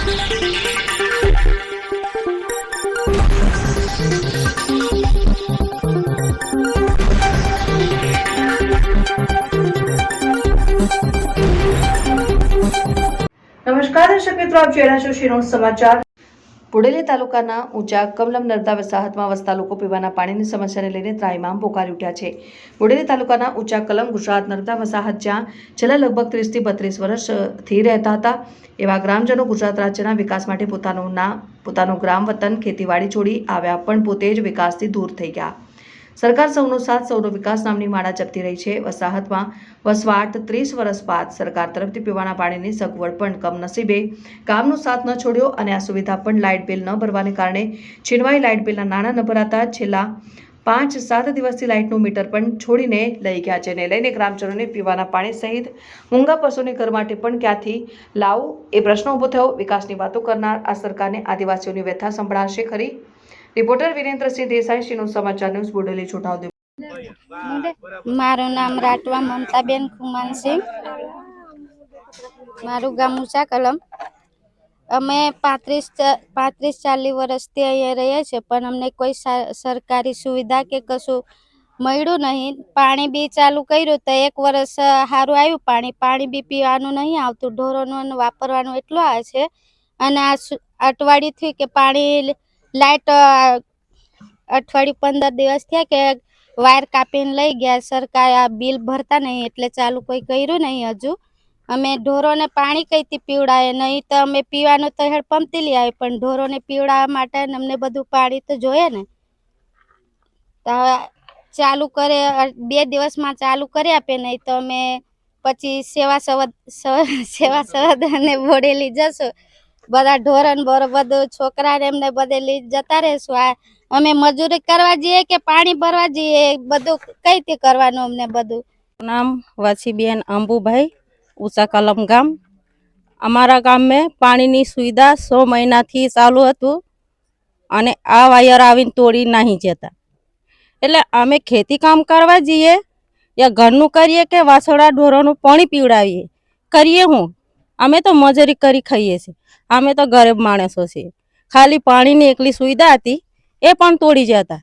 નમસ્કાર દર્શક મિત્રો, આપ જોઈ રહ્યા છો શિરોન સમાચાર। બોડેલી તાલુકાના ઊંચા કમલમ નર્મદા વસાહતમાં વસતા લોકો પીવાના પાણીની સમસ્યાને લઈને ત્રાહિમામ પોકારી ઉઠ્યા છે। બોડેલી તાલુકાના ઊંચા કલમ ગુજરાત નર્મદા વસાહત જ્યાં છેલ્લા લગભગ 30 થી 32 વર્ષથી રહેતા હતા એવા ગ્રામજનો ગુજરાત રાજ્યના વિકાસ માટે પોતાનું ગ્રામ વતન ખેતીવાડી છોડી આવ્યા, પણ પોતે જ વિકાસથી દૂર થઈ ગયા। સરકાર સૌનો સાથ સૌનો વિકાસ નામની માળા જપતી રહી છે। વસાહતમાં વસવાટ 30 વર્ષ બાદ સરકાર તરફથી પીવાના પાણીની સગવડ પણ કમનસીબે કામનો સાથ ન છોડ્યો અને આ સુવિધા પણ લાઇટ બિલ ન ભરવાને કારણે છીનવાઈ લાઇટ બિલના નાણાં ન ભરાતા છેલ્લા 5-7 દિવસથી લાઇટનું મીટર પણ છોડીને લઈ ગયા, જેને લઈને ગ્રામજનોને પીવાના પાણી સહિત મૂંગા પશુને ઘર માટે પણ ક્યાંથી લાવવું એ પ્રશ્ન ઊભો થયો। વિકાસની વાતો કરનાર આ સરકારને આદિવાસીઓની વ્યથા સંભળાશે ખરી? રિપોર્ટર વિરેન્દ્રસિંહ દેસાઈ, શિરોન સમાચાર ન્યૂઝ, બોડેલી, છોટાઉદેપુર। મારું નામ રાઠવા મમતાબેન ખુમાનસિંહ, મારું ગામ ઊંચા કલમ। અમે 35-40 વર્ષથી અહીંયા રહીએ છીએ, પણ અમને કોઈ સરકારી સુવિધા કે કશું મળ્યું નહીં। પાણી બી ચાલુ કર્યું તો 1 વર્ષ સારું આવ્યું, પાણી બી પીવાનું નહીં આવતું, ઢોરોનું વાપરવાનું એટલું આવે છે। અને આ અઠવાડિયું થયું કે પાણી લાઇટ અઠવાડિયું 15 દિવસ થયા કે વાયર કાપીને લઈ ગયા। સરકાર આ બિલ ભરતા નહીં એટલે ચાલુ કોઈ કર્યું નહીં હજુ। અમે ઢોરોને પાણી કઈથી પીવડાવે, નહીં તો અમે પીવાનું તો હેડ પંપથી લઈ આવે, પણ ઢોરોને પીવડાવવા માટે અમને બધું પાણી તો જોઈએ ને। તો ચાલુ કરે 2 દિવસમાં ચાલુ કરી આપે, નહીં તો અમે પછી સેવા સવદ અને બોડેલી જશું। બધા ઢોરણ બધું છોકરાને એમને બધે લઈ જતા રહેશું। આ અમે મજૂરી કરવા જઈએ કે પાણી ભરવા જઈએ, બધું કઈ રીતે કરવાનું અમને બધું? નામ વાસીબેન અંબુભાઈ, ઊંચા કલમ ગામ। અમારા ગામમાં પાણીની સુવિધા 100 મહિનાથી ચાલુ હતું અને આ વાયર આવીને તોડી નહીં જતા, એટલે અમે ખેતી કામ કરવા જઈએ યા ઘરનું કરીએ કે વાસોડા ઢોરોનું પાણી પીવડાવીએ, કરીએ હું અમે તો મજૂરી કરી ખાઈએ છીએ। અમે તો ગરીબ માણસો છીએ, ખાલી પાણીની એકલી સુવિધા હતી એ પણ તોડી જતા।